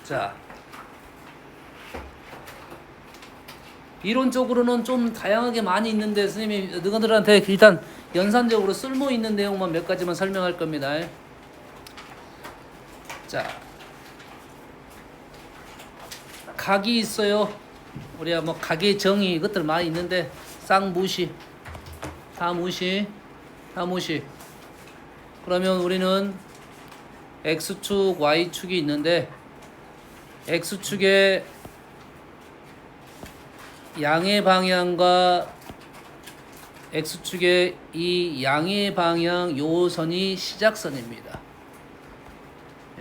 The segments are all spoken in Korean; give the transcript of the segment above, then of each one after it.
자, 이론적으로는 좀 다양하게 많이 있는데 선생님이 너희들한테 일단 연산적으로 쓸모 있는 내용만 몇 가지만 설명할 겁니다. 자, 각이 있어요. 우리가 뭐 각의 정의 이것들 많이 있는데 싹 무시, 다 무시, 다 무시. 그러면 우리는 x축, y축이 있는데 x축의 양의 방향과 x축의 이 양의 방향 요 선이 시작선입니다.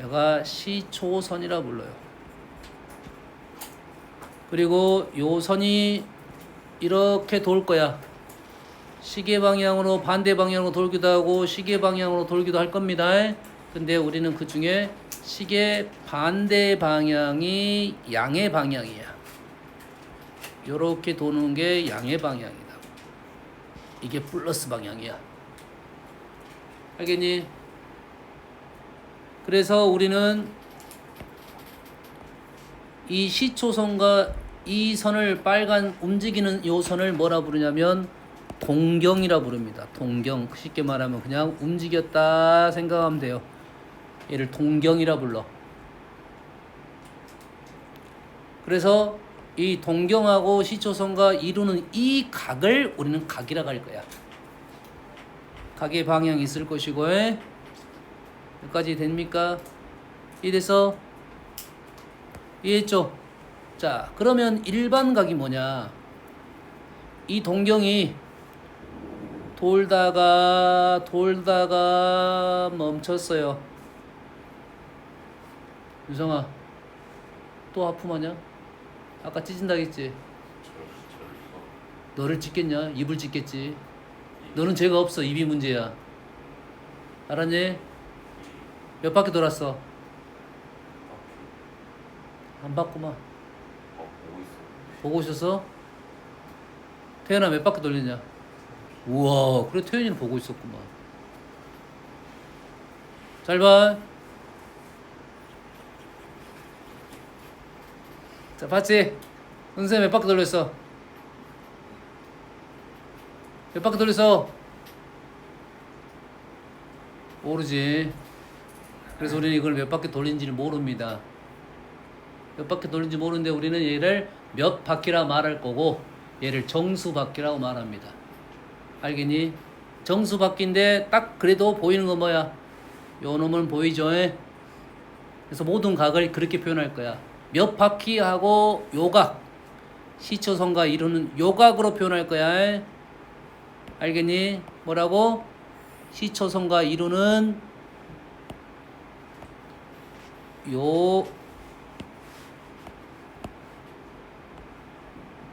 얘가 시초선이라 불러요. 그리고 요 선이 이렇게 돌 거야. 시계 방향으로 반대 방향으로 돌기도 하고 시계 방향으로 돌기도 할 겁니다. 근데 우리는 그 중에 시계 반대 방향이 양의 방향이야. 요렇게 도는 게 양의 방향이다. 이게 플러스 방향이야. 알겠니? 그래서 우리는 이 시초선과 이 선을 빨간 움직이는 요 선을 뭐라 부르냐면 동경이라 부릅니다. 동경. 쉽게 말하면 그냥 움직였다 생각하면 돼요. 얘를 동경이라 불러. 그래서 이 동경하고 시초선과 이루는 이 각을 우리는 각이라고 할 거야. 각의 방향이 있을 것이고, 여기까지 됩니까? 이래서 이해했죠? 자, 그러면 일반 각이 뭐냐? 이 동경이 돌다가 멈췄어요. 유성아, 또 아픔하냐? 아까 찢은다 했지? 너를 찢겠냐? 입을 찢겠지. 너는 죄가 없어. 입이 문제야. 알았니? 몇 바퀴 돌았어? 안 봤구만. 보고 있었어? 태연아 몇 바퀴 돌렸냐? 우와, 그래 태연이는 보고 있었구만. 잘 봐. 자, 봤지? 선생님 몇 바퀴 돌렸어? 몇 바퀴 돌렸어? 모르지. 그래서 우리는 이걸 몇 바퀴 돌린지를 모릅니다. 몇 바퀴 돌린지 모르는데 우리는 얘를 몇 바퀴라 말할 거고 얘를 정수 바퀴라고 말합니다. 알겠니? 정수 바퀴인데 딱 그래도 보이는 건 뭐야? 요 놈은 보이죠? 그래서 모든 각을 그렇게 표현할 거야. 몇 바퀴 하고 요각, 시초선과 이루는 요각으로 표현할 거야. 알겠니? 뭐라고? 시초선과 이루는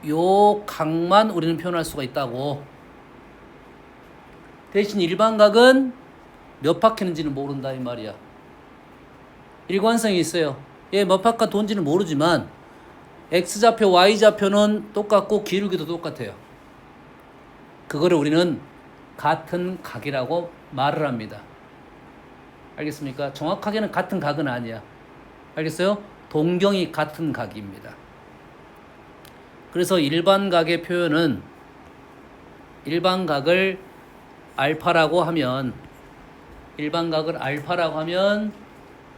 요 각만 우리는 표현할 수가 있다고. 대신 일반각은 몇 바퀴는지는 모른다 이 말이야. 일관성이 있어요. 얘 몇 바퀴 돈지는 모르지만 x좌표, y좌표는 똑같고 기울기도 똑같아요. 그거를 우리는 같은 각이라고 말을 합니다. 알겠습니까? 정확하게는 같은 각은 아니야. 알겠어요? 동경이 같은 각입니다. 그래서 일반각의 표현은 일반각을 알파라고 하면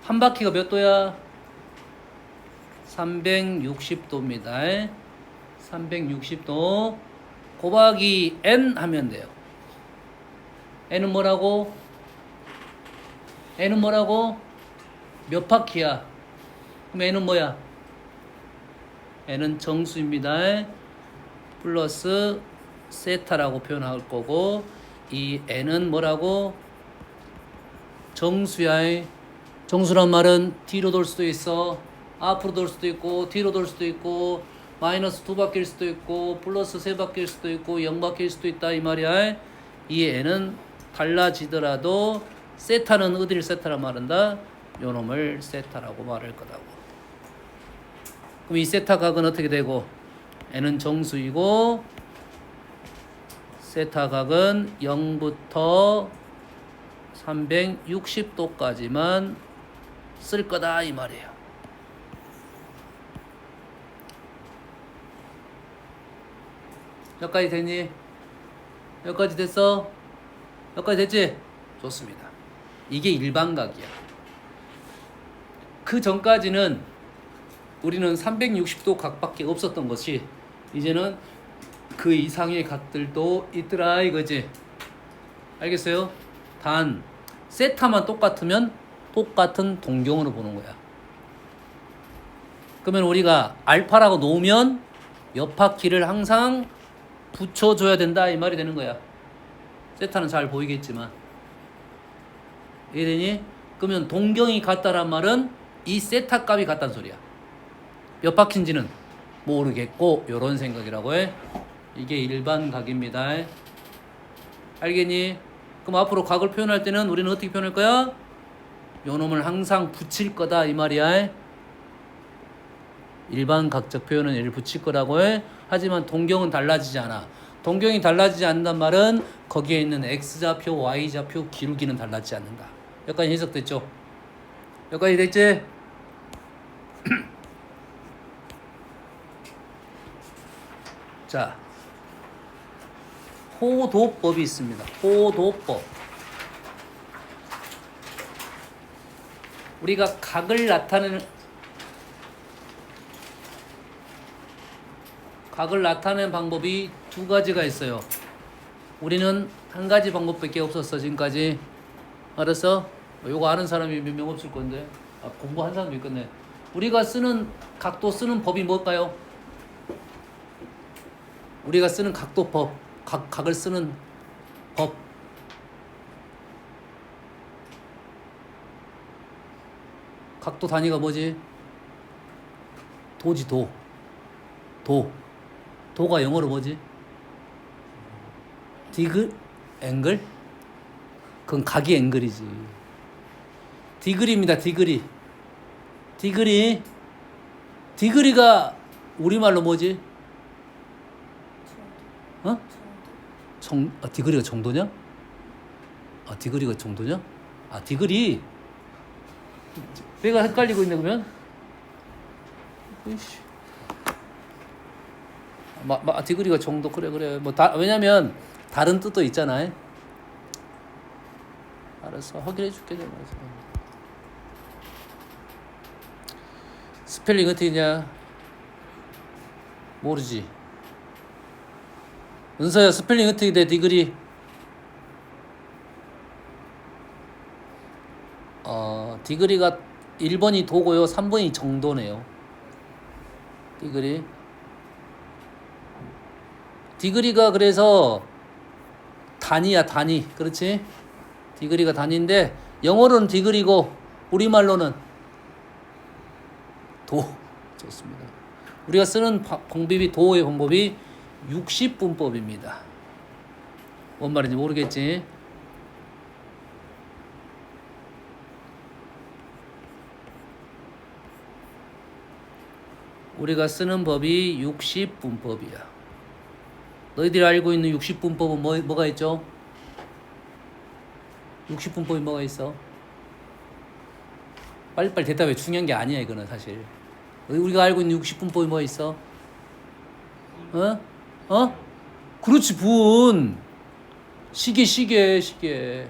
한 바퀴가 몇 도야? 360도입니다. 360도 곱하기 n 하면 돼요. n은 뭐라고? 몇 바퀴야? 그럼 n은 뭐야? n은 정수입니다. 플러스 세타라고 표현할 거고 이 n은 뭐라고? 정수야. 정수란 말은 뒤로 돌 수도 있어. 앞으로 돌 수도 있고 뒤로 돌 수도 있고 마이너스 2바퀴일 수도 있고 플러스 3바퀴일 수도 있고 0바퀴일 수도 있다 이 말이야. 이 n은 달라지더라도 세타는 어디를 세타라 말한다? 요 놈을 세타라고 말할 거다고. 그럼 이 세타 각은 어떻게 되고? n은 정수이고 세타 각은 0부터 360도까지만 쓸 거다 이 말이에요. 여기까지 됐니? 여기까지 됐어? 여기까지 됐지? 좋습니다. 이게 일반각이야. 그 전까지는 우리는 360도 각밖에 없었던 것이 이제는 그 이상의 각들도 있더라 이거지. 알겠어요? 단 세타만 똑같으면 똑같은 동경으로 보는 거야. 그러면 우리가 알파라고 놓으면 옆바퀴를 항상 붙여줘야 된다 이 말이 되는 거야. 세타는 잘 보이겠지만 이해되니? 그러면 동경이 같다란 말은 이 세타 값이 같다는 소리야. 몇 바퀴인지는 모르겠고 요런 생각이라고 해. 이게 일반 각입니다. 알겠니? 그럼 앞으로 각을 표현할 때는 우리는 어떻게 표현할 거야? 요 놈을 항상 붙일 거다 이 말이야. 일반 각적 표현은 얘를 붙일 거라고 해. 하지만 동경은 달라지지 않아. 동경이 달라지지 않는단 말은 거기에 있는 X좌표, Y좌표 기울기는 달라지지 않는다. 여기까지 해석됐죠? 여기까지 됐지? 자, 호도법이 있습니다. 호도법. 우리가 각을 나타내는 방법이 두 가지가 있어요. 우리는 한 가지 방법밖에 없었어 지금까지. 알았어? 요거 아는 사람이 몇 명 없을 건데. 공부한 사람도 있겠네. 우리가 쓰는 각도 쓰는 법이 뭘까요? 우리가 쓰는 각도법, 각을 쓰는 법. 각도 단위가 뭐지? 도지, 도. 도가 영어로 뭐지? 디글? 앵글? 그건 각이 앵글이지. 디그리입니다, 디그리. 디그리가 우리말로 뭐지? 어? 디그리가 정도냐? 디그리가 정도냐? 디그리. 내가 헷갈리고 있네 그러면? 으이씨. 디그리가 정도 그래. 왜냐면 다른 뜻도 있잖아. 알았어, 확인해 줄게 내가. 스펠링 어떻게 냐 모르지. 은서야, 스펠링 어떻게 돼? 디그리. 디그리가 1번이 도고요, 3번이 정도네요. 디그리가 그래서 단위야, 단위. 그렇지? 디그리가 단위인데 영어로는 디그리고 우리말로는 도. 좋습니다. 우리가 쓰는 방법이, 도의 방법이 60분법입니다. 뭔 말인지 모르겠지? 우리가 쓰는 법이 60분법이야. 너희들이 알고 있는 60분법은 뭐가 있죠? 60분법이 뭐가 있어? 빨리빨리 대답해. 중요한 게 아니야 이거는 사실. 우리가 알고 있는 60분법이 뭐가 있어? 그렇지, 분. 시계.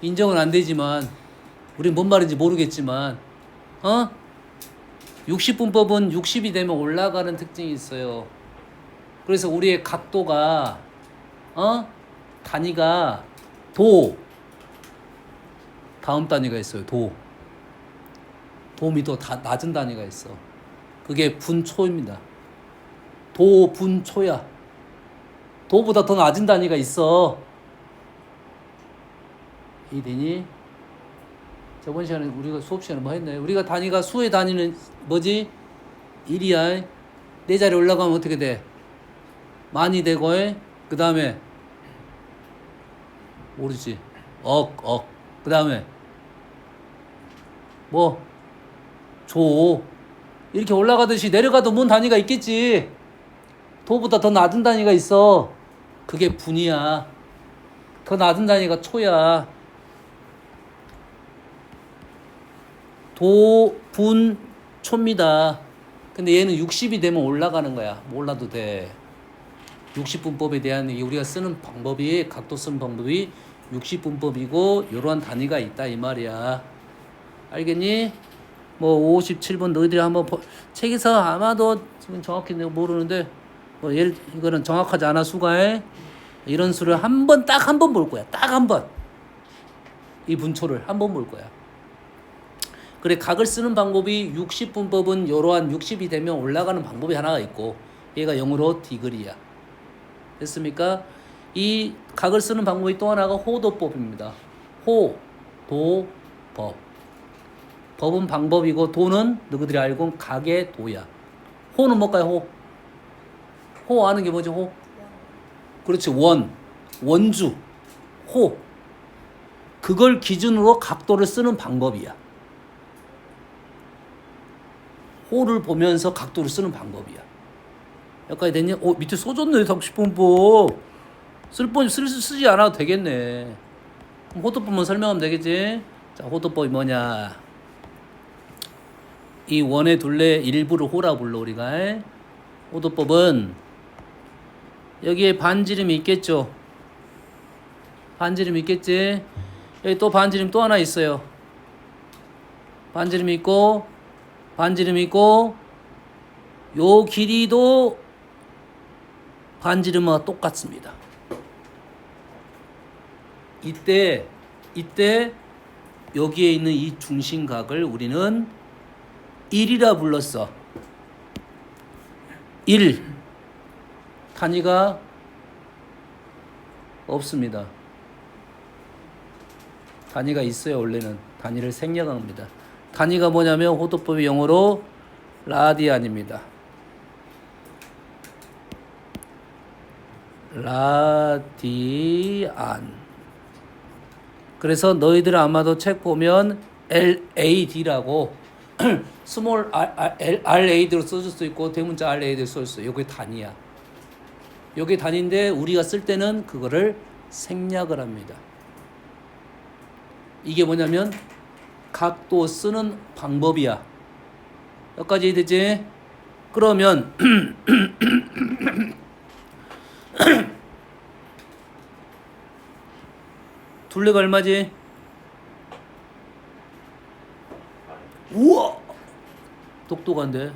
인정은 안 되지만 우린 뭔 말인지 모르겠지만 60분법은 60이 되면 올라가는 특징이 있어요. 그래서 우리의 각도가 단위가 도. 다음 단위가 있어요. 도미 더 낮은 단위가 있어. 그게 분초입니다. 분초야. 도보다 더 낮은 단위가 있어. 이되니? 저번 시간에 우리가 수업 시간에 뭐 했나요? 우리가 단위가 수의 단위는 뭐지? 1이야. 네 자리 올라가면 어떻게 돼? 만이 되고, 그 다음에 모르지. 그 다음에 조. 이렇게 올라가듯이 내려가도 뭔 단위가 있겠지. 도보다 더 낮은 단위가 있어. 그게 분이야. 더 낮은 단위가 초야. 도, 분, 초입니다. 근데 얘는 60이 되면 올라가는 거야. 몰라도 돼. 60분법에 대한 우리가 쓰는 방법이 각도 쓰는 방법이 60분법이고 이러한 단위가 있다 이 말이야. 알겠니? 뭐 57번 너희들이 한번 책에서 아마도 지금 정확히 내가 모르는데 뭐 예를 이거는 정확하지 않아 수가에 이런 수를 한 번 딱 한 번 볼 거야. 딱 한 번. 이 분초를 한 번 볼 거야. 그래 각을 쓰는 방법이 60분법은 이러한 60이 되면 올라가는 방법이 하나가 있고 얘가 0으로 디그리야. 됐습니까? 이 각을 쓰는 방법이 또 하나가 호도법입니다. 호, 도, 법. 법은 방법이고 도는 너희들이 알고 있는 각의 도야. 호는 뭘까요? 호. 호 아는 게 뭐지? 호. 그렇지. 원. 원주. 호. 그걸 기준으로 각도를 쓰는 방법이야. 호를 보면서 각도를 쓰는 방법이야. 여기까지 됐냐? 밑에 써줬네. 30분법. 쓰지 않아도 되겠네. 그럼 호도법만 설명하면 되겠지? 자, 호도법이 뭐냐? 이 원의 둘레 일부를 호라 불러 우리가. 호도법은 여기에 반지름이 있겠죠? 반지름 있겠지? 여기 또 반지름 또 하나 있어요. 반지름이 있고 반지름이 있고 요 길이도 반지름과 똑같습니다. 이때 여기에 있는 이 중심각을 우리는 1이라 불렀어. 1 단위가 없습니다. 단위가 있어요. 원래는 단위를 생략합니다. 단위가 뭐냐면 호도법의 영어로 라디안입니다. 라디안. 그래서 너희들 아마도 책 보면 LAD라고 스몰 RAD로 써줄 수 있고 대문자 RAD로 써줄 수 있어요. 이게 단위야. 이게 단위인데 우리가 쓸 때는 그거를 생략을 합니다. 이게 뭐냐면 각도 쓰는 방법이야. 여기까지 되지? 그러면 둘레가 얼마지? 우와! 똑똑한데?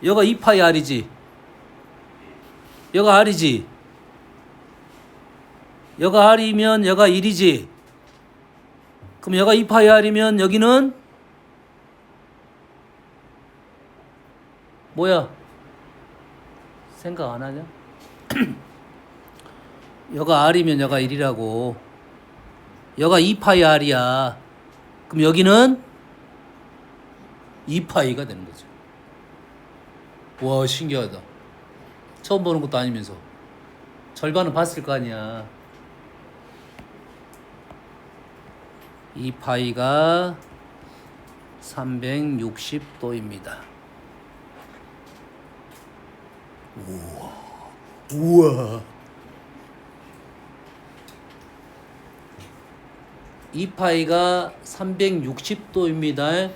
여가 2파이 R이지? 여가 R이지? 여가 R이면 여가 1이지? 그럼 여가 2파이 R이면 여기는 뭐야? 생각 안 하냐? 여가 R이면 여가 1이라고. 여가 2파이 R이야. 그럼 여기는 2파이가 되는 거죠. 와, 신기하다. 처음 보는 것도 아니면서. 절반은 봤을 거 아니야. 2파이가 360도입니다. 우와. 2파이가 360도입니다.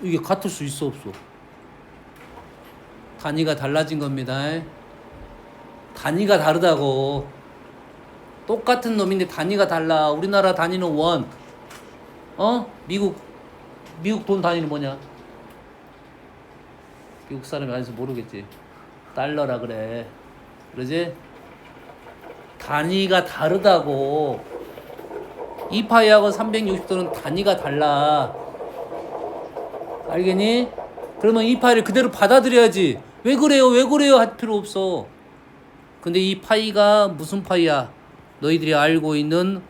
이게 같을 수 있어 없어? 단위가 달라진 겁니다. 단위가 다르다고. 똑같은 놈인데 단위가 달라. 우리나라 단위는 원. 미국 돈 단위는 뭐냐? 미국 사람이 아니어서 모르겠지. 달러라 그래. 그러지? 단위가 다르다고. 2파이하고 360도는 단위가 달라. 알겠니? 그러면 2파이를 그대로 받아들여야지. 왜 그래요? 할 필요 없어. 근데 이 파이가 무슨 파이야? 너희들이 알고 있는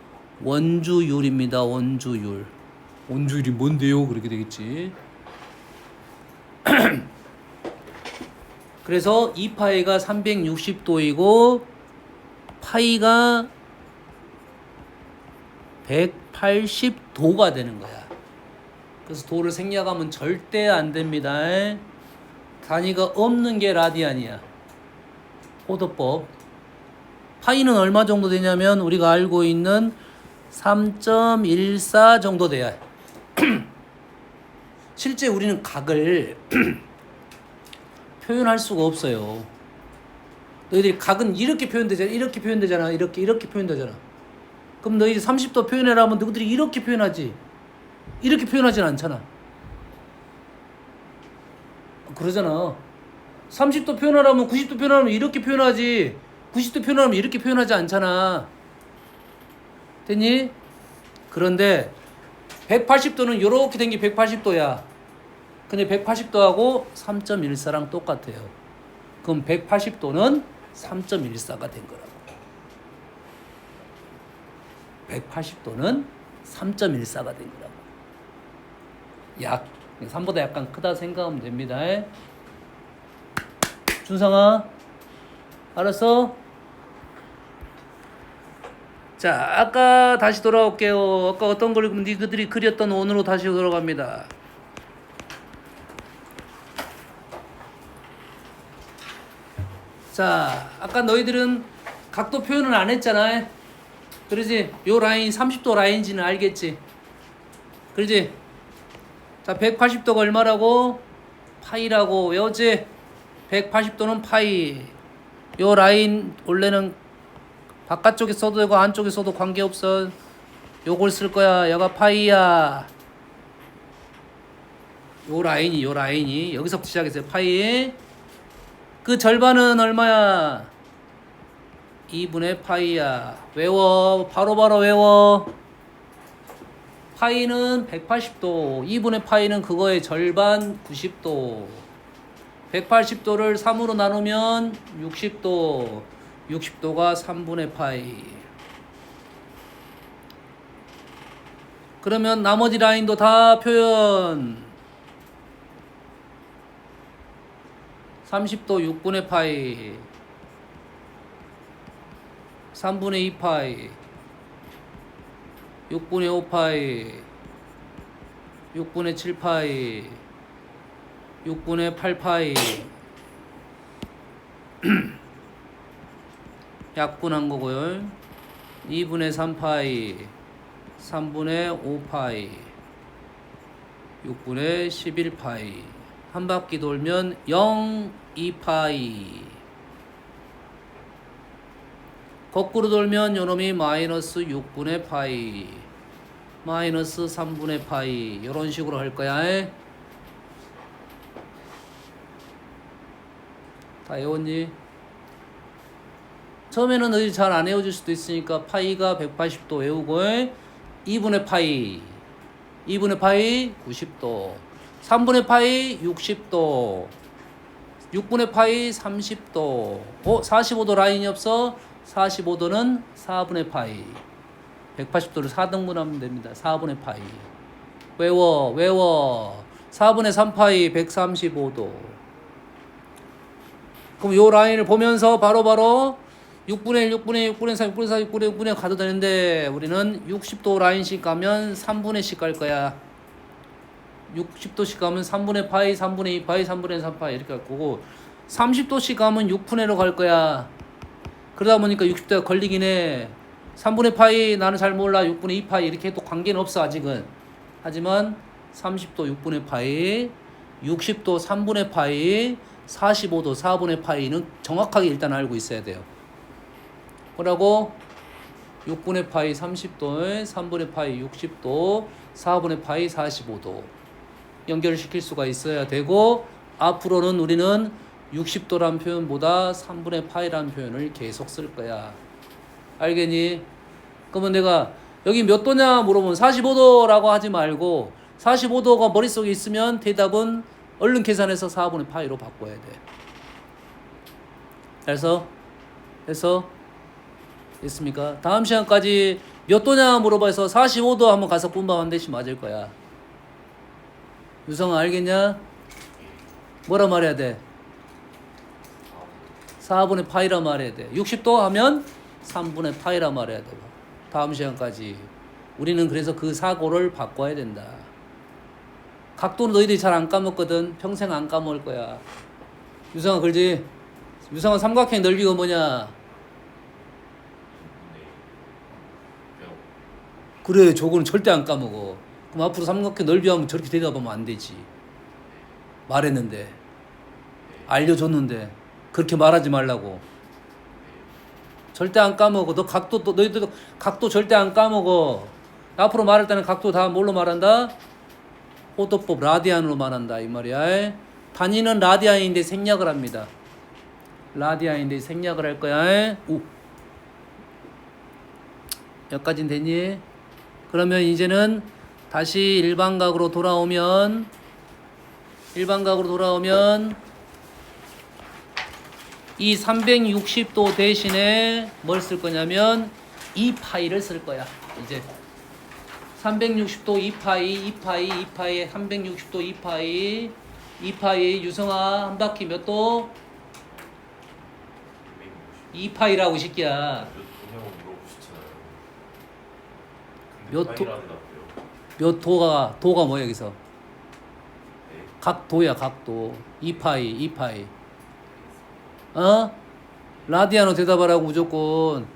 원주율입니다. 원주율. 원주율이 뭔데요? 그렇게 되겠지. 그래서 2파이가 360도이고 파이가 180도가 되는 거야. 그래서 도를 생략하면 절대 안 됩니다. 단위가 없는 게 라디안이야. 호도법. 파이는 얼마 정도 되냐면 우리가 알고 있는 3.14 정도 돼야 실제 우리는 각을 표현할 수가 없어요. 너희들이 각은 이렇게 표현되잖아. 이렇게 표현되잖아. 이렇게 표현되잖아. 그럼 너희들이 30도 표현해라 하면 너희들이 이렇게 표현하지. 이렇게 표현하진 않잖아. 그러잖아. 30도 표현하라면 90도 표현하면 이렇게 표현하지. 90도 표현하면 이렇게 표현하지 않잖아. 됐니? 그런데 180도는 이렇게 된 게 180도야. 근데 180도하고 3.14랑 똑같아요. 그럼 180도는 3.14가 된 거라고. 180도는 3.14가 된 거라고. 약 3보다 약간 크다 생각하면 됩니다. 준상아, 알았어? 자, 아까 다시 돌아올게요. 아까 어떤 걸 니들이 그렸던 원으로 다시 돌아갑니다. 자, 아까 너희들은 각도 표현은 안 했잖아. 그러지? 요 라인 30도 라인인지는 알겠지? 그러지? 자, 180도가 얼마라고? 파이라고 외웠지? 180도는 파이. 요 라인 원래는 바깥쪽에 써도 되고 안쪽에 써도 관계없어. 요걸 쓸 거야. 여가 파이야. 요 라인이 여기서부터 시작했어요. 파이. 그 절반은 얼마야? 2분의 파이야. 외워. 바로바로 외워. 파이는 180도. 2분의 파이는 그거의 절반 90도. 180도를 3으로 나누면 60도. 60도가 3분의 파이. 그러면 나머지 라인도 다 표현. 30도 6분의 파이. 3분의 2 파이. 6분의 5 파이. 6분의 7 파이. 6분의 8 파이. 약분한 거고요. 2분의 3 파이. 3분의 5 파이. 6분의 11 파이. 한 바퀴 돌면 0, 2 파이. 거꾸로 돌면 요놈이 마이너스 6분의 파이. 마이너스 3분의 파이. 이런 식으로 할 거야. 다 외웠니? 처음에는 너희들이 잘 안 외워질 수도 있으니까 파이가 180도 외우고 2분의 파이 2분의 파이 90도 3분의 파이 60도 6분의 파이 30도 45도 라인이 없어? 45도는 4분의 파이 180도를 4등분하면 됩니다. 4분의 파이 외워 4분의 3파이 135도. 그럼 요 라인을 보면서 바로바로 6분의 1, 6분의 1, 6분의 3, 6분의 4, 6분의 6분의 가도 되는데 우리는 60도 라인씩 가면 3분의씩 갈 거야. 60도씩 가면 3분의 파이, 3분의 2 파이, 3분의 3 파이 이렇게 갈 거고 30도씩 가면 6분의로 갈 거야. 그러다 보니까 60도가 걸리긴 해. 3분의 파이 나는 잘 몰라. 6분의 2 파이 이렇게 해도 관계는 없어 아직은. 하지만 30도 6분의 파이, 60도 3분의 파이, 45도 4분의 파이는 정확하게 일단 알고 있어야 돼요. 뭐라고? 6분의 파이 30도에 3분의 파이 60도, 4분의 파이 45도 연결을 시킬 수가 있어야 되고 앞으로는 우리는 60도란 표현보다 3분의 파이라는 표현을 계속 쓸 거야. 알겠니? 그러면 내가 여기 몇 도냐 물어보면 45도라고 하지 말고 45도가 머릿속에 있으면 대답은 얼른 계산해서 4분의 파이로 바꿔야 돼. 그래서 됐습니까? 다음 시간까지 몇 도냐 물어봐서 45도 한번 가서 분방 한 대씩 맞을 거야. 유성아 알겠냐? 뭐라 말해야 돼? 4분의 파이라 말해야 돼. 60도 하면 3분의 파이라 말해야 되고. 다음 시간까지 우리는 그래서 그 사고를 바꿔야 된다. 각도는 너희들이 잘 안 까먹거든. 평생 안 까먹을 거야. 유성아 그러지? 유성아 삼각형 넓이가 뭐냐? 그래 저거는 절대 안 까먹어. 그럼 앞으로 삼각형 넓이 하면 저렇게 대답하면 안 되지. 말했는데 알려줬는데 그렇게 말하지 말라고. 절대 안 까먹어. 너 각도 너희들도 각도 절대 안 까먹어. 앞으로 말할 때는 각도 다 뭘로 말한다? 호도법 라디안으로 말한다 이 말이야. 단위는 라디안인데 생략을 합니다. 라디안인데 생략을 할 거야. 오. 여기까지는 됐니? 그러면 이제는 다시 일반각으로 돌아오면 이 360도 대신에 뭘 쓸 거냐면 2파이를 쓸 거야. 이제 360도 2파이 360도 2파이 유성아 한 바퀴 몇 도? 2파이라고 새끼야. 몇 도가 뭐야 여기서? 각도야 각도. 2파이. 라디안으로 대답하라고 무조건.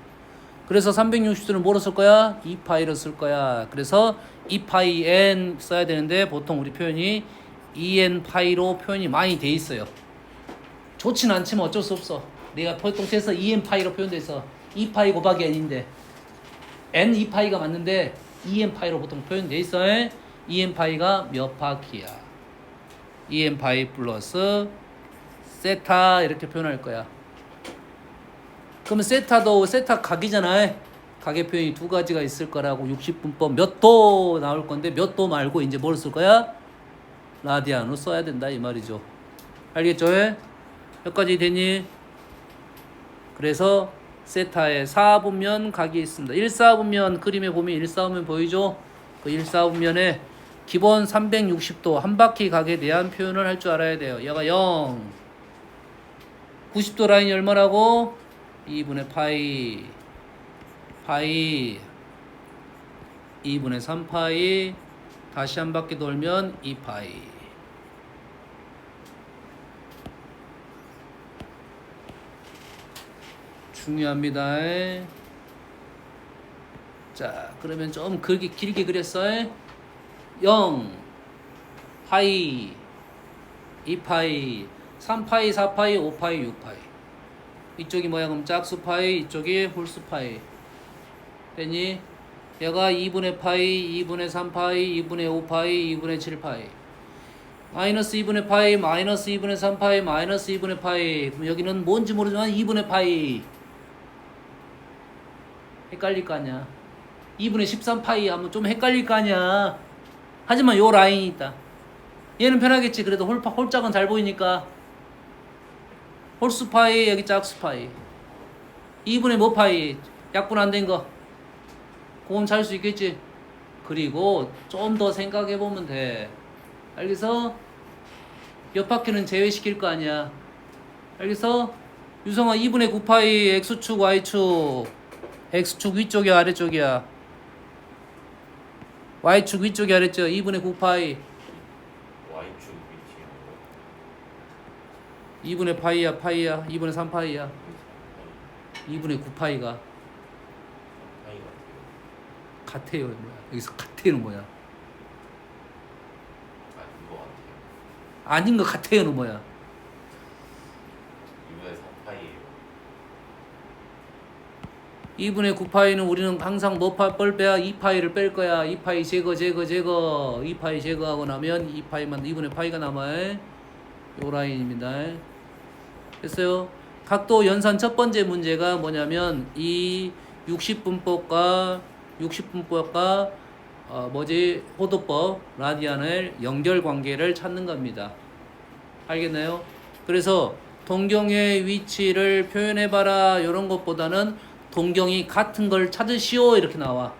그래서 360도는 뭐로 쓸 거야? 2파이로 쓸 거야. 그래서 2파이 n 써야 되는데 보통 우리 표현이 2n 파이로 표현이 많이 돼 있어요. 좋진 않지만 어쩔 수 없어. 내가 보통체에서 2n 파이로 표현돼 있어. 2파이 곱하기 n인데 n 2파이가 맞는데 2n 파이로 보통 표현돼 있어. 2n 파이가 몇 바퀴야? 2n 파이 플러스 세타 이렇게 표현할 거야. 그러면 세타도 세타 각이잖아. 각의 표현이 두 가지가 있을 거라고 60분법 몇 도 나올 건데 몇 도 말고 이제 뭘 쓸 거야? 라디안으로 써야 된다 이 말이죠. 알겠죠? 여기까지 되니? 그래서 세타의 4분면 각이 있습니다. 1/4분면 그림에 보면 1/4분면 보이죠? 그 1/4분면에 기본 360도 한 바퀴 각에 대한 표현을 할 줄 알아야 돼요. 얘가 0 90도 라인이 얼마라고? 2분의 파이 2분의 3파이 다시 한 바퀴 돌면 2파이. 중요합니다. 자 그러면 좀 길게 그렸어. 0 파이 2파이 3파이 4파이 5파이 6파이. 이쪽이 뭐야? 그럼 짝수파이, 이쪽이 홀수파이. 됐니? 얘가 2분의 파이, 2분의 3파이, 2분의 5파이, 2분의 7파이. 마이너스 2분의 파이, 마이너스 2분의 3파이, 마이너스 2분의 파이. 그럼 여기는 뭔지 모르지만 2분의 파이. 헷갈릴 거 아니야. 2분의 13파이 하면 좀 헷갈릴 거 아니야. 하지만 요 라인이 있다. 얘는 편하겠지. 그래도 홀짝은 잘 보이니까. 홀수파이 여기 짝수파이 2분의 뭐 파이 약분 안 된 거 그건 잘 수 있겠지. 그리고 좀 더 생각해 보면 돼. 알겠어? 몇 바퀴는 제외시킬 거 아니야. 알겠어? 유성아 2분의 9파이 x축 y축 x축 위쪽이야 아래쪽이야? y축 위쪽이 아래쪽. 2분의 9파이 2분의 파이야 2분의 3파이야 2분의 9파이가 같아요. 뭐야 여기서 같아요는 뭐야? 아닌 것 같아요는 뭐야? 2분의 9파이는 우리는 항상 뭐 빼야 2파이를 뺄 거야. 2파이 제거 2파이 제거하고 나면 2파이만 2분의 파이가 남아요. 요 라인입니다. 됐어요? 각도 연산 첫 번째 문제가 뭐냐면 이 60분법과 호도법 라디안을 연결 관계를 찾는 겁니다. 알겠나요? 그래서 동경의 위치를 표현해봐라 이런 것보다는 동경이 같은 걸 찾으시오 이렇게 나와.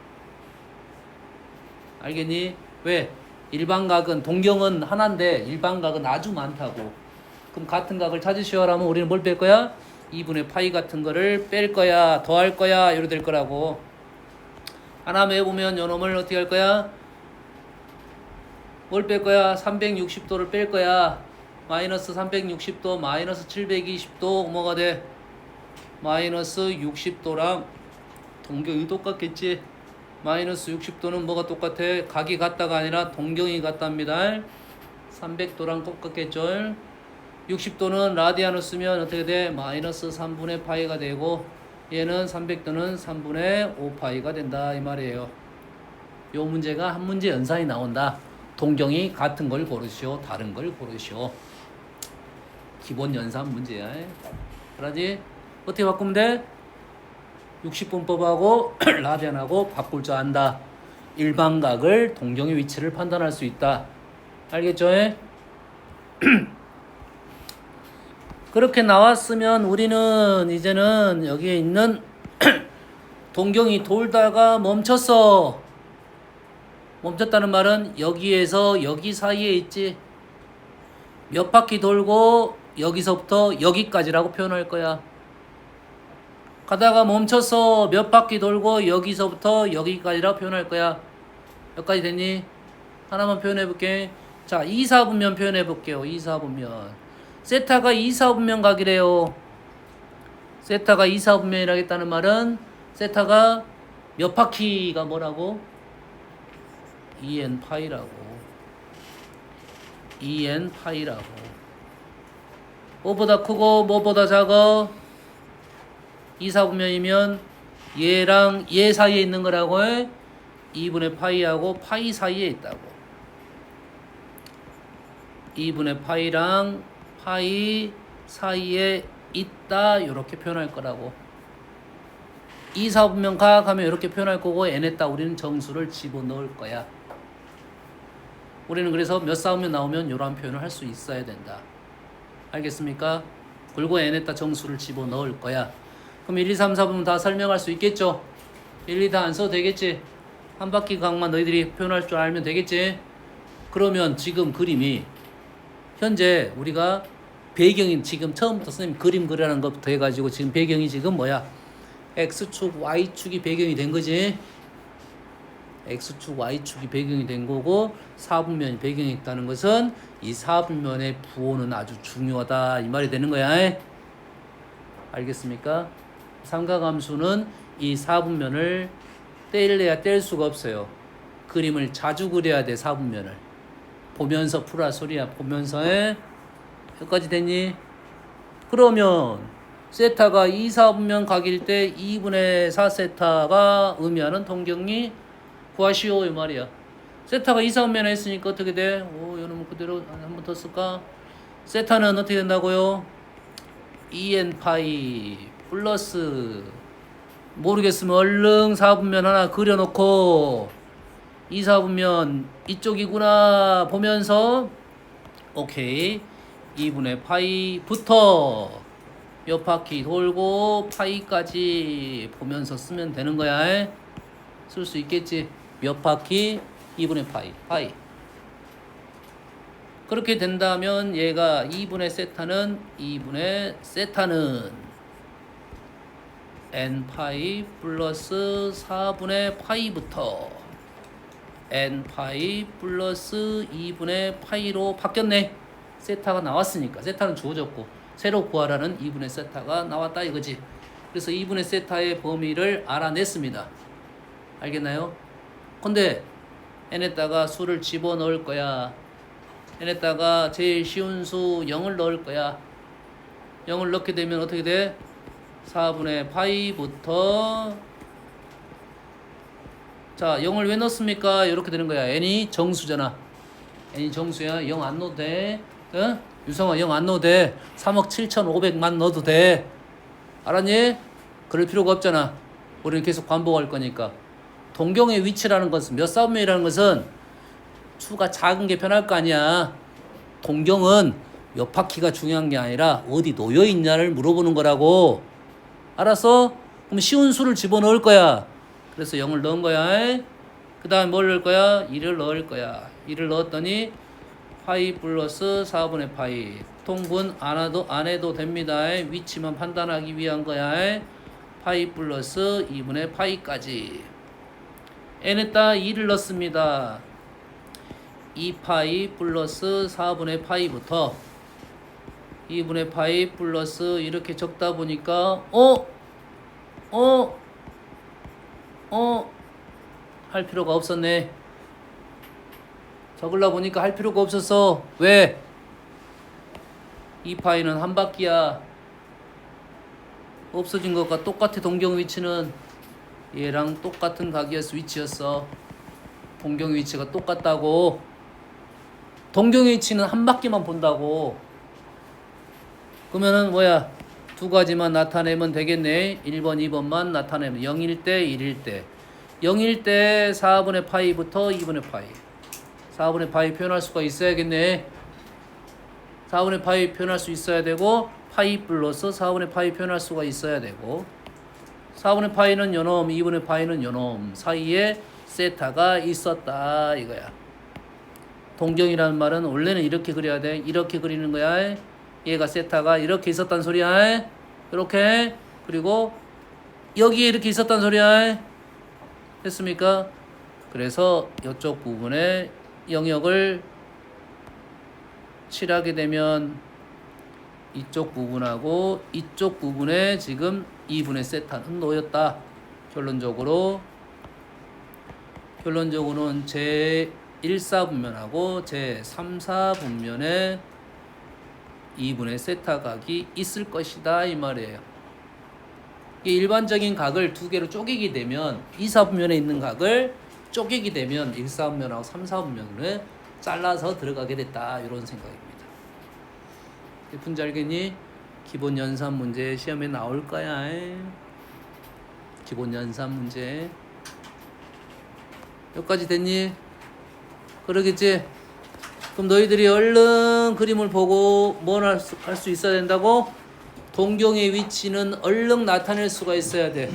알겠니? 왜? 일반각은 동경은 하나인데 일반각은 아주 많다고. 그럼 같은 각을 찾으시오라면 우리는 뭘 뺄 거야? 2분의 파이 같은 거를 뺄 거야, 더할 거야, 이렇게 될 거라고. 하나 해보면 요놈을 어떻게 할 거야? 뭘 뺄 거야? 360도를 뺄 거야. 마이너스 360도, 마이너스 720도 뭐가 돼? 마이너스 60도랑 동경이 똑같겠지? 마이너스 60도는 뭐가 똑같아? 각이 같다가 아니라 동경이 같답니다. 300도랑 똑같겠죠? 60도는 라디안을 쓰면 어떻게 돼? 마이너스 3분의 파이가 되고 얘는 300도는 3분의 5파이가 된다 이 말이에요. 요 문제가 한 문제 연산이 나온다. 동경이 같은 걸 고르시오, 다른 걸 고르시오. 기본 연산 문제야. 그러지? 어떻게 바꾸면 돼? 60분법하고 라디안하고 바꿀 줄 안다. 일반각을 동경의 위치를 판단할 수 있다. 알겠죠? 그렇게 나왔으면 우리는 이제는 여기에 있는 동경이 돌다가 멈췄어. 멈췄다는 말은 여기에서 여기 사이에 있지. 몇 바퀴 돌고 여기서부터 여기까지라고 표현할 거야. 가다가 멈춰서 몇 바퀴 돌고 여기서부터 여기까지라고 표현할 거야. 몇 가지 됐니? 하나만 표현해 볼게. 자, 2, 4분면 표현해 볼게요. 2, 4분면. 세타가 2, 4분면 각이래요. 세타가 2, 4분면이라겠다는 말은 세타가 몇 바퀴가 뭐라고? 2n 파이라고. 2n 파이라고. 뭐보다 크고 뭐보다 작아? 2, 4분면이면 얘랑 얘 사이에 있는 거라고 해. 2분의 파이하고 파이 사이에 있다고. 2분의 파이랑 파이 사이에 있다 이렇게 표현할 거라고. 2, 4분면 각 하면 이렇게 표현할 거고 n에다 우리는 정수를 집어넣을 거야. 우리는 그래서 몇 4분면 나오면 이러한 표현을 할 수 있어야 된다. 알겠습니까? 그리고 n에다 정수를 집어넣을 거야. 그럼 1, 2, 3, 4분면 다 설명할 수 있겠죠? 1, 2 다 안 써도 되겠지? 한 바퀴 각만 너희들이 표현할 줄 알면 되겠지? 그러면 지금 그림이 현재 우리가 배경이 지금 처음부터 선생님 그림 그리라는 것부터 해가지고 지금 배경이 지금 뭐야? X축, Y축이 배경이 된 거지? X축, Y축이 배경이 된 거고 4분면이 배경이 있다는 것은 이 4분면의 부호는 아주 중요하다 이 말이 되는 거야. 알겠습니까? 삼각함수는 이 4분면을 떼일래야 뗄 수가 없어요. 그림을 자주 그려야 돼. 4분면을 보면서 풀어 소리야. 보면서 해. 여기까지 됐니? 그러면 세타가 2, 4분면 각일 때 2분의 4 세타가 의미하는 동경이 구하시오 이 말이야. 세타가 2, 4분면에 했으니까 어떻게 돼? 이놈은 그대로 한 번 더 쓸까? 세타는 어떻게 된다고요? 2n 파이 플러스 모르겠으면 얼른 4분면 하나 그려놓고 2, 4분면 이쪽이구나 보면서 오케이 2분의 파이부터 몇 바퀴 돌고 파이까지 보면서 쓰면 되는 거야. 쓸 수 있겠지. 몇 바퀴 2분의 파이 그렇게 된다면 얘가 2분의 세타는 n 파이 플러스 4분의 파이부터 n 파이 플러스 2분의 파이로 바뀌었네. 세타가 나왔으니까. 세타는 주어졌고 새로 구하라는 2분의 세타가 나왔다 이거지. 그래서 2분의 세타의 범위를 알아냈습니다. 알겠나요? 근데 n에다가 수를 집어넣을 거야. n에다가 제일 쉬운 수 0을 넣을 거야. 0을 넣게 되면 어떻게 돼? 4분의 파이부터 자 0을 왜 넣습니까? 이렇게 되는 거야. n이 정수잖아. n이 정수야. 0 안 넣어도 돼. 어? 유성아 0 안 넣어도 돼. 3억 7,500만 넣어도 돼. 알았니? 그럴 필요가 없잖아. 우리는 계속 반복할 거니까. 동경의 위치라는 것은 몇 4분면이라는 것은 수가 작은 게 편할 거 아니야. 동경은 몇 바퀴가 중요한 게 아니라 어디 놓여 있냐를 물어보는 거라고. 알았어? 그럼 쉬운 수를 집어넣을 거야. 그래서 0을 넣은 거야. 그 다음에 뭘 넣을 거야? 2를 넣을 거야. 2를 넣었더니 파이 플러스 4분의 파이. 통분 안 해도 됩니다. 위치만 판단하기 위한 거야. 파이 플러스 2분의 파이까지. n에다 2를 넣습니다. 2파이 플러스 4분의 파이부터 2분의 파이 플러스 이렇게 적다 보니까 할 필요가 없었네. 적으려 보니까 할 필요가 없었어. 왜? 2파이는 한 바퀴야. 없어진 것과 똑같아. 동경 위치는 얘랑 똑같은 각이었어. 위치였어. 동경 위치가 똑같다고. 동경 위치는 한 바퀴만 본다고. 그러면은 뭐야? 두 가지만 나타내면 되겠네. 1번, 2번만 나타내면 0일 때, 1일 때. 0일 때 4분의 파이부터 2분의 파이. 4분의 파이 표현할 수가 있어야겠네. 4분의 파이 표현할 수 있어야 되고, 파이 플러스 4분의 파이 표현할 수가 있어야 되고, 4분의 파이는 요놈, 2분의 파이는 요놈 사이에 세타가 있었다 이거야. 동경이라는 말은 원래는 이렇게 그려야 돼. 이렇게 그리는 거야. 얘가 세타가 이렇게 있었단 소리야. 이렇게. 그리고 여기에 이렇게 있었단 소리야. 됐습니까? 그래서 이쪽 부분에 영역을 칠하게 되면 이쪽 부분하고 이쪽 부분에 지금 2분의 세타는 놓였다. 결론적으로는 제1사분면하고 제3사분면에 2분의 세타 각이 있을 것이다 이 말이에요. 이 일반적인 각을 두 개로 쪼개게 되면 2사분면에 있는 각을 쪼개게 되면 1사분면하고 3사분면을 잘라서 들어가게 됐다 이런 생각입니다. 분지 알겠니? 기본 연산 문제 시험에 나올 거야. 기본 연산 문제 여기까지 됐니? 그러겠지? 그럼 너희들이 얼른 그림을 보고 뭘 할 수 있어야 된다고? 동경의 위치는 얼른 나타낼 수가 있어야 돼.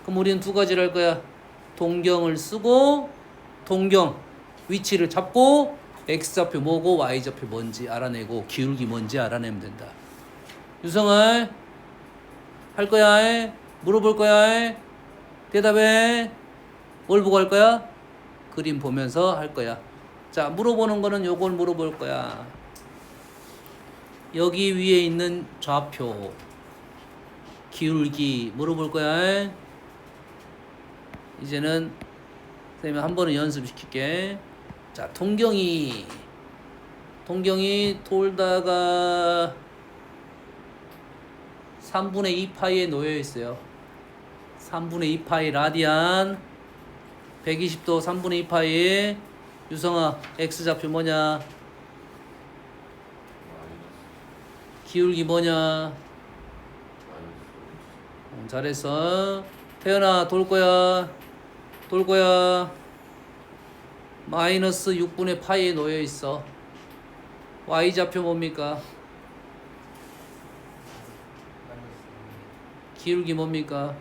그럼 우리는 두 가지를 할 거야. 동경을 쓰고 동경 위치를 잡고 x좌표 뭐고 y좌표 뭔지 알아내고 기울기 뭔지 알아내면 된다. 유성아 할 거야? 물어볼 거야? 대답해. 뭘 보고 할 거야? 그림 보면서 할 거야. 자, 물어보는 거는 요걸 물어볼 거야. 여기 위에 있는 좌표 기울기 물어볼 거야. 이제는 선생님이 한 번은 연습시킬게. 자, 동경이 돌다가 3분의 2파이에 놓여 있어요. 3분의 2파이 라디안 120도 3분의 2파이. 유성아 x좌표 뭐냐? 기울기 뭐냐? 잘했어. 태연아 돌 거야. 마이너스 6분의 파이에 놓여 있어. y좌표 뭡니까? 기울기 뭡니까?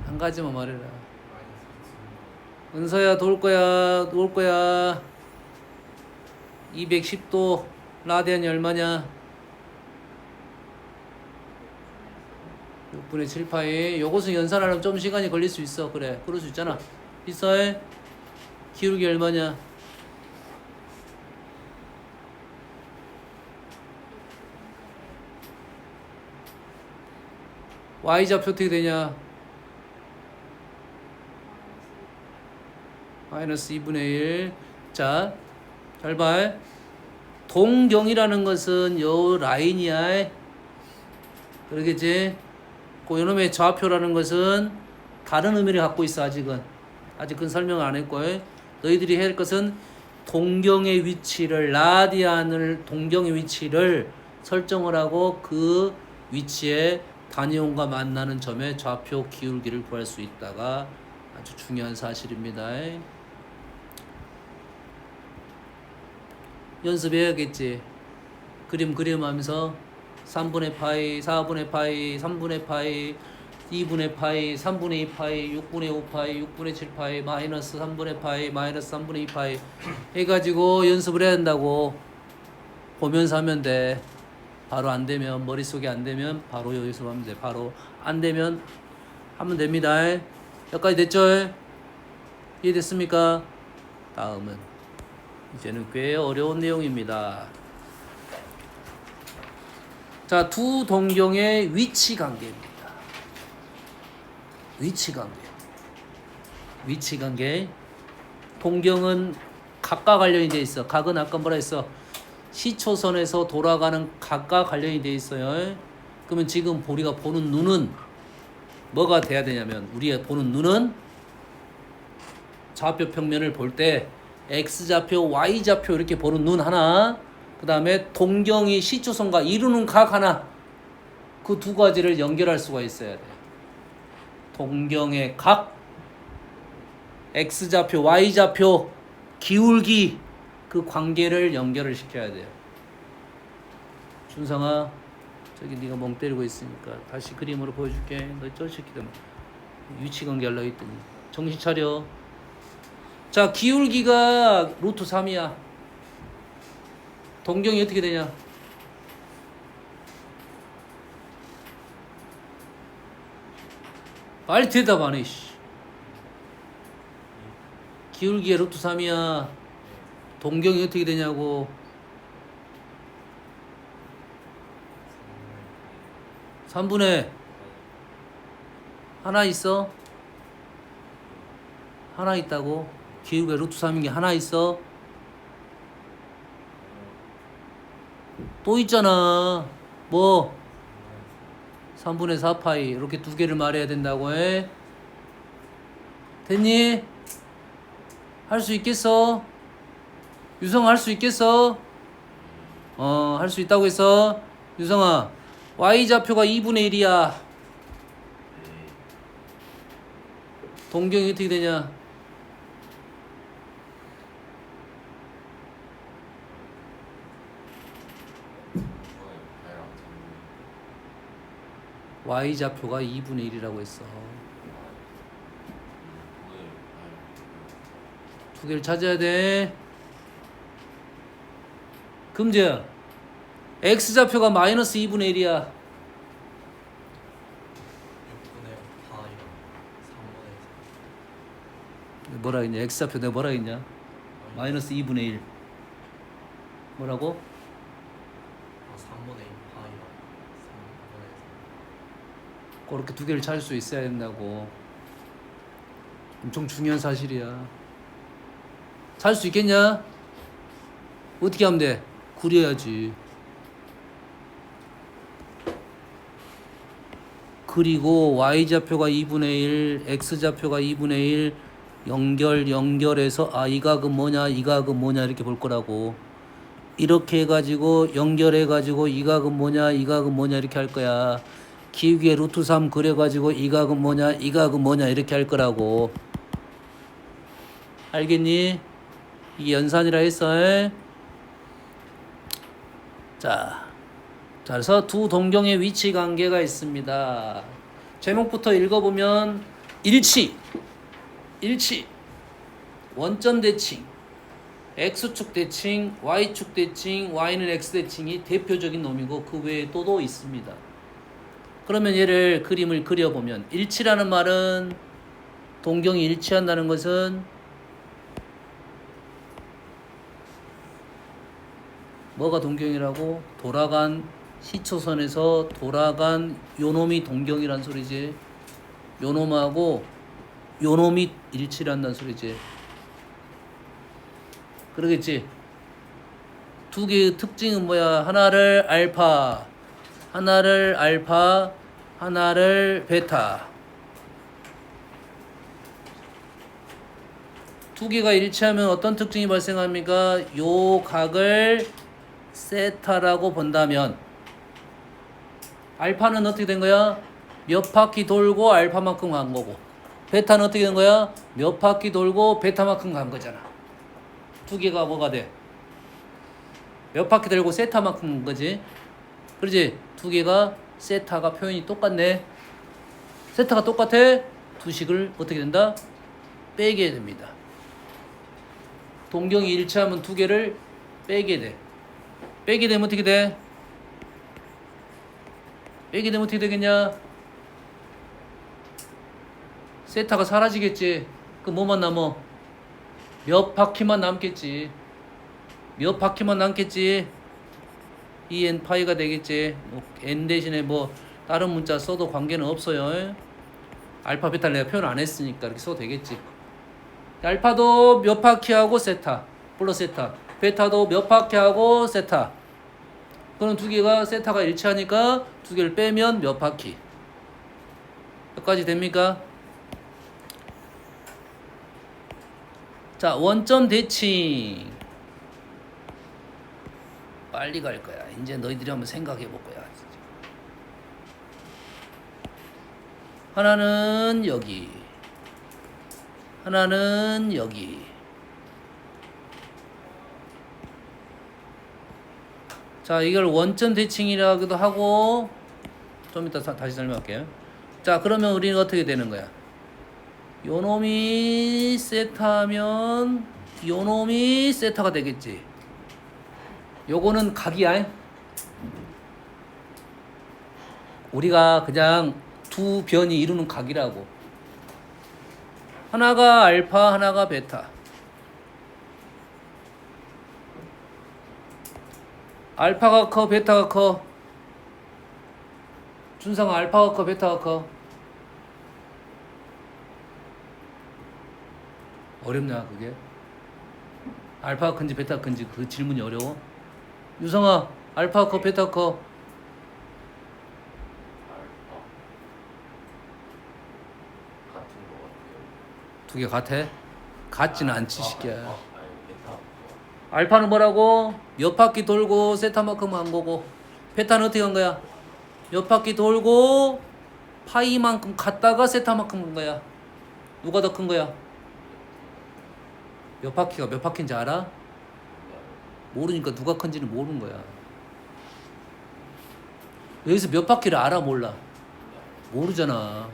한 가지만 말해라. 은서야 돌 거야. 210도 라디안이 얼마냐? 6분의 7파이. 요것은 연산하려면 좀 시간이 걸릴 수 있어. 그래, 그럴 수 있잖아. 있어요? 기울기 얼마냐? y좌표 어떻게 되냐? 마이너스 2분의 1. 자, 잘 봐. 동경이라는 것은 요 라인이야. 그러겠지? 그 요놈의 좌표라는 것은 다른 의미를 갖고 있어. 아직은 설명 안 했고. 너희들이 해야 할 것은 동경의 위치를 동경의 위치를 설정을 하고 그 위치에 단위원과 만나는 점의 좌표 기울기를 구할 수 있다가 아주 중요한 사실입니다. 연습해야겠지. 그림 그림하면서 3분의 파이, 4분의 파이, 3분의 파이, 2분의 파이, 3분의 2 파이, 6분의 5 파이, 6분의 7 파이, 마이너스 3분의 파이, 마이너스 3분의 2 파이 해가지고 연습을 해야 된다고. 보면서 하면 돼. 바로 안 되면, 머릿속에 안 되면 바로 여기서 하면 돼. 바로 안 되면 하면 됩니다. 여기까지 됐죠? 이해됐습니까? 다음은 이제는 꽤 어려운 내용입니다. 자, 두 동경의 위치 관계입니다. 위치관계. 위치관계. 동경은 각과 관련이 돼 있어. 각은 아까 뭐라 했어? 시초선에서 돌아가는 각과 관련이 돼 있어요. 그러면 지금 우리가 보는 눈은 뭐가 돼야 되냐면, 우리가 보는 눈은 좌표 평면을 볼 때 X좌표, Y좌표 이렇게 보는 눈 하나, 그 다음에 동경이 시초선과 이루는 각 하나, 그 두 가지를 연결할 수가 있어야 돼. 동경의 각, X좌표, Y좌표, 기울기, 그 관계를 연결을 시켜야 돼요. 준상아, 저기 네가 멍 때리고 있으니까 다시 그림으로 보여줄게. 너 저 새끼들 위치관계 하려고 했더니 정신 차려. 자, 기울기가 루트 3이야. 동경이 어떻게 되냐? 빨리 대답 안 해, 씨. 기울기가 루트 3이야. 동경이 어떻게 되냐고. 3분의 하나 있어? 하나 있다고? 기울기가 루트 3인 게 하나 있어? 또 있잖아. 뭐? 3분의 4파이. 이렇게 두 개를 말해야 된다고 해? 됐니? 할 수 있겠어? 유성아, 할 수 있겠어? 할 수 있다고 했어? 유성아, Y좌표가 2분의 1이야. 동경이 어떻게 되냐? Y좌표가 2분의 1이라고 했어. 두 개를 찾아야 돼. 금재야, X좌표가 마이너스 2분의 1이야. 6분의 파이랑 3분의 뭐라 했냐? X좌표 내가 뭐라 했냐? 마이너스 2분의 1. 뭐라고? 3분의 2 파이랑 3분의 3. 그렇게 두 개를 찾을 수 있어야 된다고. 엄청 중요한 사실이야. 찾을 수 있겠냐? 어떻게 하면 돼? 그려야지. 그리고 Y좌표가 2분의 1, X좌표가 2분의 1 연결해서 이 각은 뭐냐, 이 각은 뭐냐 이렇게 볼 거라고. 이렇게 해가지고 연결해가지고 이 각은 뭐냐, 이 각은 뭐냐 이렇게 할 거야. 기울기에 루트 3 그려가지고 이 각은 뭐냐, 이 각은 뭐냐 이렇게 할 거라고. 알겠니? 이게 연산이라 했어. 자, 그래서 두 동경의 위치 관계가 있습니다. 제목부터 읽어보면 일치, 원점 대칭, X축 대칭, Y축 대칭, Y는 X 대칭이 대표적인 놈이고 그 외에 또도 있습니다. 그러면 얘를 그림을 그려보면, 일치라는 말은, 동경이 일치한다는 것은 뭐가 동경이라고? 돌아간 시초선에서 돌아간 요놈이 동경이란 소리지. 요놈하고 요놈이 일치한다는 소리지. 그러겠지? 두 개의 특징은 뭐야? 하나를 알파, 하나를 베타. 두 개가 일치하면 어떤 특징이 발생합니까? 요 각을 세타라고 본다면, 알파는 어떻게 된 거야? 몇 바퀴 돌고 알파만큼 간 거고, 베타는 어떻게 된 거야? 몇 바퀴 돌고 베타만큼 간 거잖아. 두 개가 뭐가 돼? 몇 바퀴 돌고 세타만큼 간 거지. 그렇지? 두 개가 세타가 표현이 똑같네. 세타가 똑같아? 두 식을 어떻게 된다? 빼게 됩니다. 동경이 일치하면 두 개를 빼게 돼. 빼게 되면 어떻게 돼? 빼게 되면 어떻게 되겠냐? 세타가 사라지겠지. 그 뭐만 남어? 몇 바퀴만 남겠지. 몇 바퀴만 남겠지. 이 n 파이가 되겠지. n 대신에 뭐 다른 문자 써도 관계는 없어요. 알파 베타를 내가 표현 안 했으니까 이렇게 써도 되겠지. 알파도 몇 바퀴 하고 세타 플러스 세타, 베타도 몇 바퀴 하고 세타. 그럼 두 개가 세타가 일치하니까 두 개를 빼면 몇 바퀴. 여기까지 됩니까? 자, 원점 대칭. 빨리 갈 거야. 이제 너희들이 한번 생각해 볼 거야. 하나는 여기, 하나는 여기. 자, 이걸 원점 대칭이라고도 하고, 좀 이따 다시 설명할게요. 자, 그러면 우리는 어떻게 되는 거야? 요놈이 세타면 요놈이 세타가 되겠지. 요거는 각이야. 우리가 그냥 두 변이 이루는 각이라고. 하나가 알파, 하나가 베타. 알파가 커, 베타가 커. 준상아, 알파가 커, 베타가 커. 어렵냐 그게? 알파가 큰지 베타가 큰지 그 질문이 어려워? 유성아, 알파가 커, 베타가 커? 같은 거 같아요. 두 개 같아? 같지는 않지 시끼야. 베타. 알파는 뭐라고? 몇 바퀴 돌고 세타만큼 한 거고, 베타는 어떻게 한 거야? 몇 바퀴 돌고 파이만큼 갔다가 세타만큼 한 거야. 누가 더 큰 거야? 몇 바퀴가 몇 바퀴인지 알아? 모르니까 누가 큰지는 모르는 거야. 여기서 몇 바퀴를 알아 몰라? 모르잖아.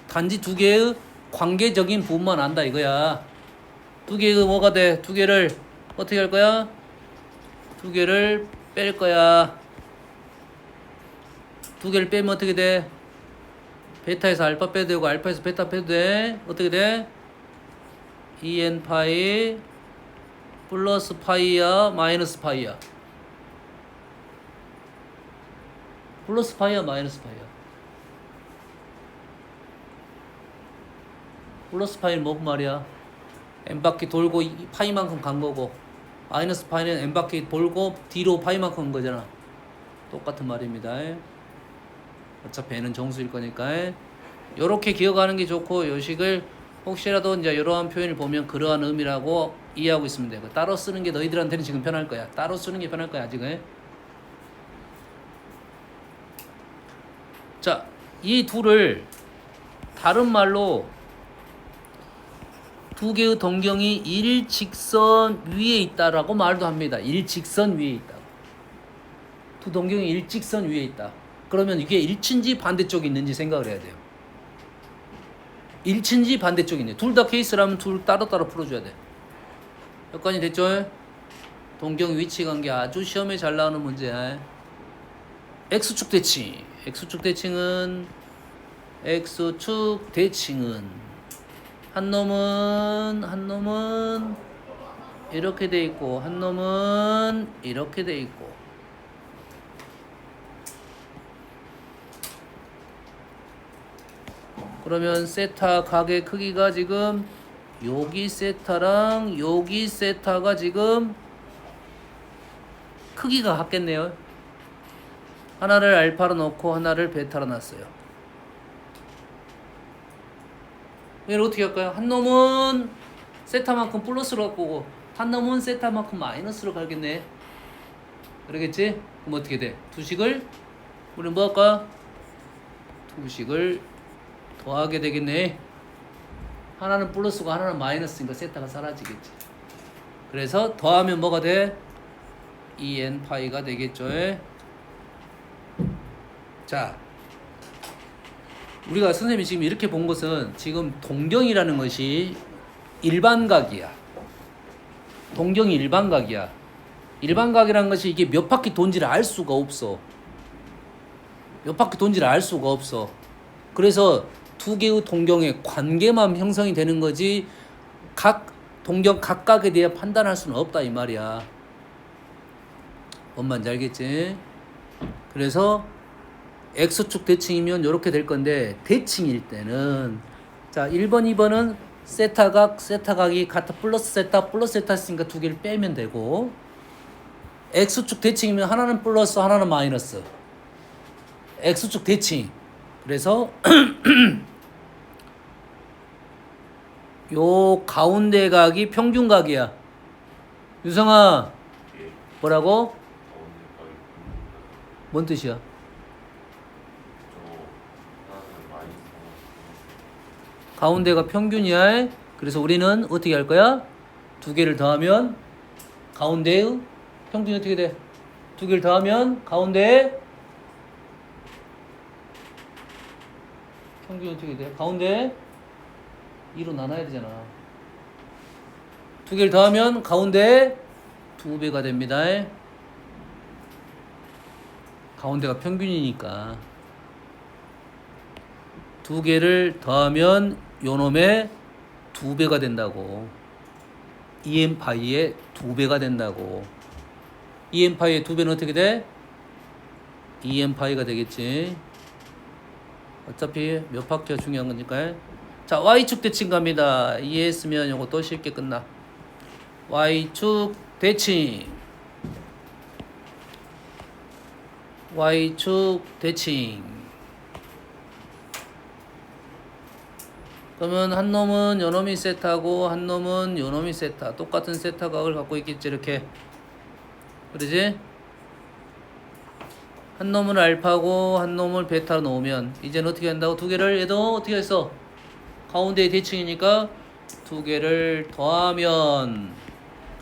단지 두 개의 관계적인 부분만 안다 이거야. 두 개의 뭐가 돼? 두 개를 어떻게 할 거야? 두 개를 뺄 거야. 두 개를 빼면 어떻게 돼? 베타에서 알파 빼도 되고 알파에서 베타 빼도 돼. 어떻게 돼? 2n 파이 플러스 파이야 마이너스 파이야? 플러스 파이야 마이너스 파이야? 플러스 파이는 뭔 말이야? n바퀴 돌고 파이만큼 간 거고, 마이너스 파이는 n바퀴 돌고 뒤로 파이만큼 간 거잖아. 똑같은 말입니다. 어차피 n은 정수일 거니까 요렇게 기억하는 게 좋고, 요식을 혹시라도 이제 이러한 표현을 보면 그러한 의미라고 이해하고 있으면 되고, 따로 쓰는 게 너희들한테는 지금 편할 거야. 따로 쓰는 게 편할 거야 지금. 자, 이 둘을 다른 말로 두 개의 동경이 일직선 위에 있다라고 말도 합니다. 일직선 위에 있다. 두 동경이 일직선 위에 있다. 그러면 이게 일치인지 반대쪽에 있는지 생각을 해야 돼요. 일치인지 반대쪽에 있네. 둘 다 케이스라면 둘 따로따로 풀어줘야 돼. 여기까지 됐죠? 동경 위치 관계 아주 시험에 잘 나오는 문제야. X축 대칭. X축 대칭은 한 놈은 이렇게 돼 있고, 한 놈은 이렇게 돼 있고. 그러면 세타 각의 크기가 지금 여기 세타랑 여기 세타가 지금 크기가 같겠네요. 하나를 알파로 넣고 하나를 베타로 놨어요. 얘를 어떻게 할까요? 한 놈은 세타만큼 플러스로 갖고 오고, 한 놈은 세타만큼 마이너스로 가겠네. 그러겠지? 그럼 어떻게 돼? 두식을 우리는 뭐 할까? 두식을 더하게 되겠네. 하나는 플러스고 하나는 마이너스니까 세타가 사라지겠지. 그래서 더하면 뭐가 돼? 2n 파이가 되겠죠. 자, 우리가 선생님이 지금 이렇게 본 것은 지금 동경이라는 것이 일반각이야. 동경이 일반각이야. 일반각이라는 것이 이게 몇 바퀴 돈지를 알 수가 없어. 몇 바퀴 돈지를 알 수가 없어. 그래서 두 개의 동경의 관계만 형성이 되는 거지, 각 동경 각각에 대해 판단할 수는 없다 이 말이야. 뭔 말인지 알겠지? 그래서 X축 대칭이면 이렇게 될 건데 대칭일 때는 자 1번 2번은 세타각이 같아 플러스 세타 했으니까 두 개를 빼면 되고 X축 대칭이면 하나는 플러스 하나는 마이너스 X축 대칭 그래서 요 가운데 각이 평균각이야. 유성아 예. 뭐라고? 가운데 가위 뭔 뜻이야? 저 하나는 마이너스 가운데가 평균이야. 그래서 우리는 어떻게 할 거야? 두 개를 더하면 가운데의 평균이 어떻게 돼? 두 개를 더하면 가운데의 평균이 어떻게 돼? 가운데 2로 나눠야 되잖아. 두 개를 더하면 가운데 2배가 됩니다. 가운데가 평균이니까 두 개를 더하면 요놈의 2배가 된다고. 2n파이의 2배가 된다고. 2n파이의 2배는 어떻게 돼? 2n파이가 되겠지. 어차피 몇 바퀴가 중요한 거니까. 자, Y축 대칭 갑니다. 이해했으면 요거 또 쉽게 끝나. Y축 대칭. Y축 대칭. 그러면 한 놈은 요놈이 세타고 한 놈은 요놈이 세타. 똑같은 세타각을 갖고 있겠지 이렇게. 그러지? 한 놈을 알파고 한 놈을 베타로 놓으면 이제는 어떻게 한다고? 두 개를 얘도 어떻게 했어? 가운데의 대칭이니까 두 개를 더하면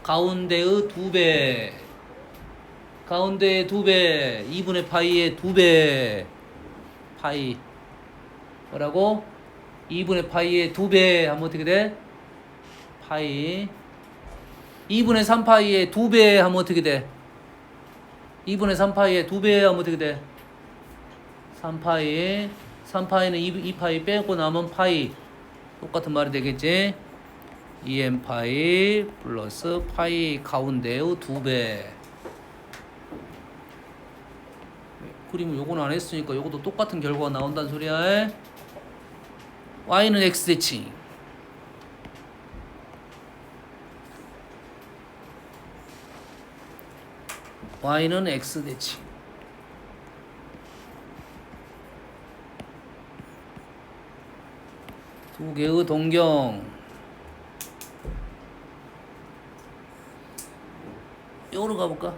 가운데의 2배 가운데의 2배 2분의 파이의 2배 파이 뭐라고? 2분의 파이의 2배 하면 어떻게 돼? 파이 2분의 3파이의 2배 하면 어떻게 돼? 2분의 3파이의 2배 하면 어떻게 돼? 3파이 3파이는 2파이 빼고 남은 파이 똑같은 말이 되겠지? 2n파이 플러스 파이 가운데의 2배 그림을 요거는 안 했으니까 요것도 똑같은 결과가 나온다는 소리야. y는 x대칭 y는 x대칭 두 개의 동경 요로 가볼까?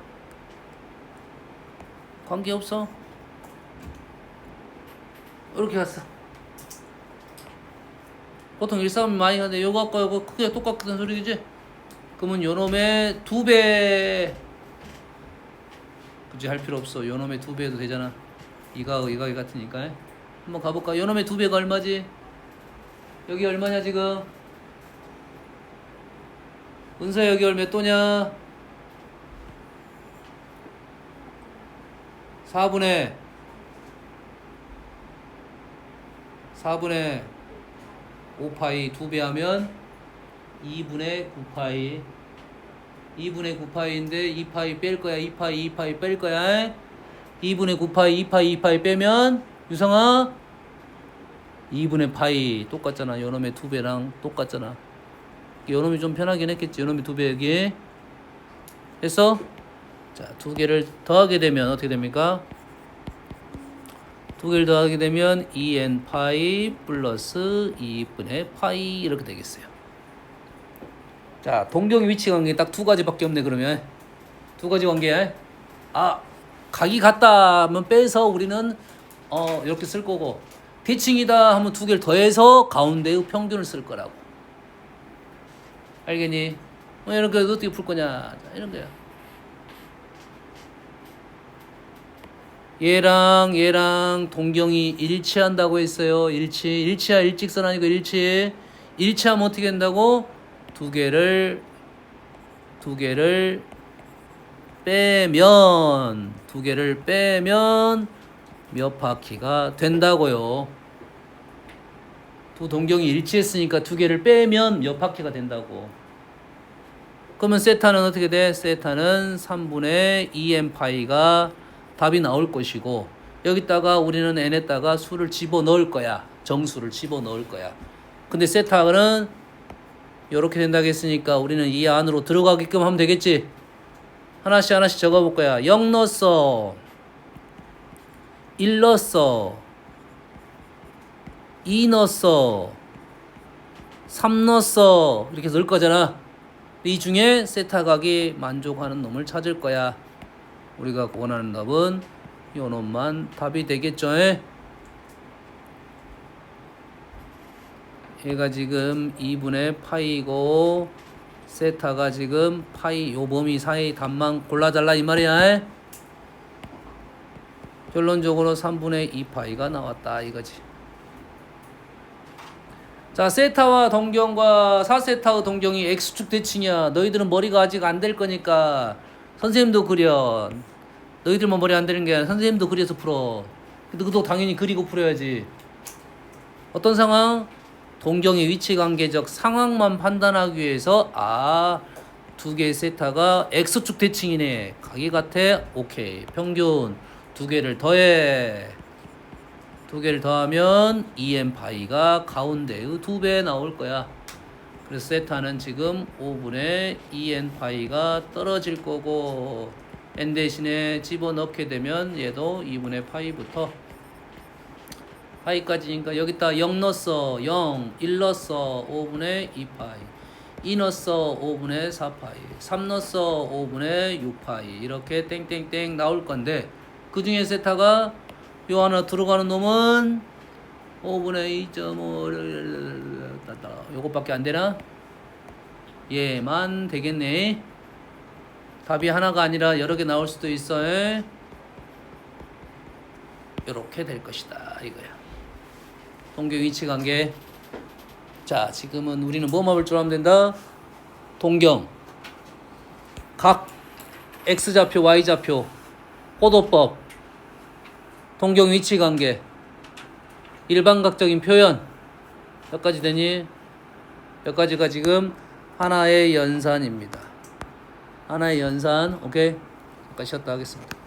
관계없어? 이렇게 갔어. 보통 일싸움이 많이 하는데 요거 아까 요거 크기가 똑같다는 소리겠지? 그러면 요놈의 2배 굳이 할 필요 없어. 요놈의 2배도 되잖아. 이가 같으니까. 한번 가볼까? 요놈의 2배가 얼마지? 여기 얼마냐 지금? 은서 여기 얼마 또냐? 4분의 5파이 2배 하면 2분의 9파이 2분의 9파이인데 2파이 뺄 거야. 2파이 뺄 거야. 2분의 9파이 2파이 빼면 유성아 2분의 파이 똑같잖아. 요놈의 2배랑 똑같잖아. 요놈이 좀 편하긴 했겠지. 요놈이 2배 여기 했어? 자, 두 개를 더하게 되면 어떻게 됩니까? 두 개를 더하게 되면 2n 파이 플러스 2분의 파이 이렇게 되겠어요. 자, 동경의 위치 관계 딱 두 가지밖에 없네. 그러면 두 가지 관계야. 아, 각이 같다 하면 빼서 우리는 이렇게 쓸 거고 대칭이다 하면 두 개를 더해서 가운데의 평균을 쓸 거라고. 알겠니? 이런 거 어떻게 풀 거냐? 자, 이런 거야. 얘랑 동경이 일치한다고 했어요. 일치야. 일직선 아니고 일치하면 어떻게 된다고? 두 개를 빼면 몇 바퀴가 된다고요. 두 동경이 일치했으니까 두 개를 빼면 몇 바퀴가 된다고. 그러면 세타는 어떻게 돼? 세타는 3분의 2n 파이가 답이 나올 것이고 여기다가 우리는 n에다가 수를 집어넣을 거야. 정수를 집어넣을 거야. 근데 세타는 이렇게 된다고 했으니까 우리는 이 안으로 들어가게끔 하면 되겠지. 하나씩 하나씩 적어볼 거야. 0 넣었어. 1 넣었어. 2 넣었어. 3 넣었어. 이렇게 넣을 거잖아. 이 중에 세타 각이 만족하는 놈을 찾을 거야. 우리가 원하는 답은 요 놈만 답이 되겠죠. 얘가 지금 2분의 파이고 세타가 지금 파이 요 범위 사이 답만 골라달라 이 말이야. 결론적으로 3분의 2파이가 나왔다 이거지. 자, 세타와 동경과 4세타의 동경이 x축 대칭이야. 너희들은 머리가 아직 안 될 거니까 선생님도 그려. 너희들만 머리 안 되는 게 아니라 선생님도 그려서 풀어. 너도 당연히 그리고 풀어야지. 어떤 상황? 동경의 위치 관계적 상황만 판단하기 위해서 두 개의 세타가 x축 대칭이네. 각이 같아. 오케이. 평균 두 개를 더해. 두 개를 더하면 2n 파이가 가운데의 2배 나올 거야. 그래서 세타는 지금 5분의 2n 파이가 떨어질 거고 n 대신에 집어넣게 되면 얘도 2분의 파이부터 파이까지니까 여기다 0 넣었어. 0, 1 넣었어. 5분의 2파이 2 넣었어. 5분의 4파이 3 넣었어. 5분의 6파이 이렇게 땡땡땡 나올 건데 그 중에 세타가 요 하나 들어가는 놈은 5분의 2.5 요것밖에 안 되나? 얘만 되겠네. 답이 하나가 아니라 여러 개 나올 수도 있어. 요렇게 될 것이다 이거야. 동경 위치 관계. 자, 지금은 우리는 뭐만 볼 줄 알면 된다. 동경 각 x좌표 y좌표 호도법 동경 위치 관계 일반각적인 표현 몇 가지 되니? 몇 가지가 지금 하나의 연산입니다. 하나의 연산. 오케이? 잠깐 쉬었다 하겠습니다.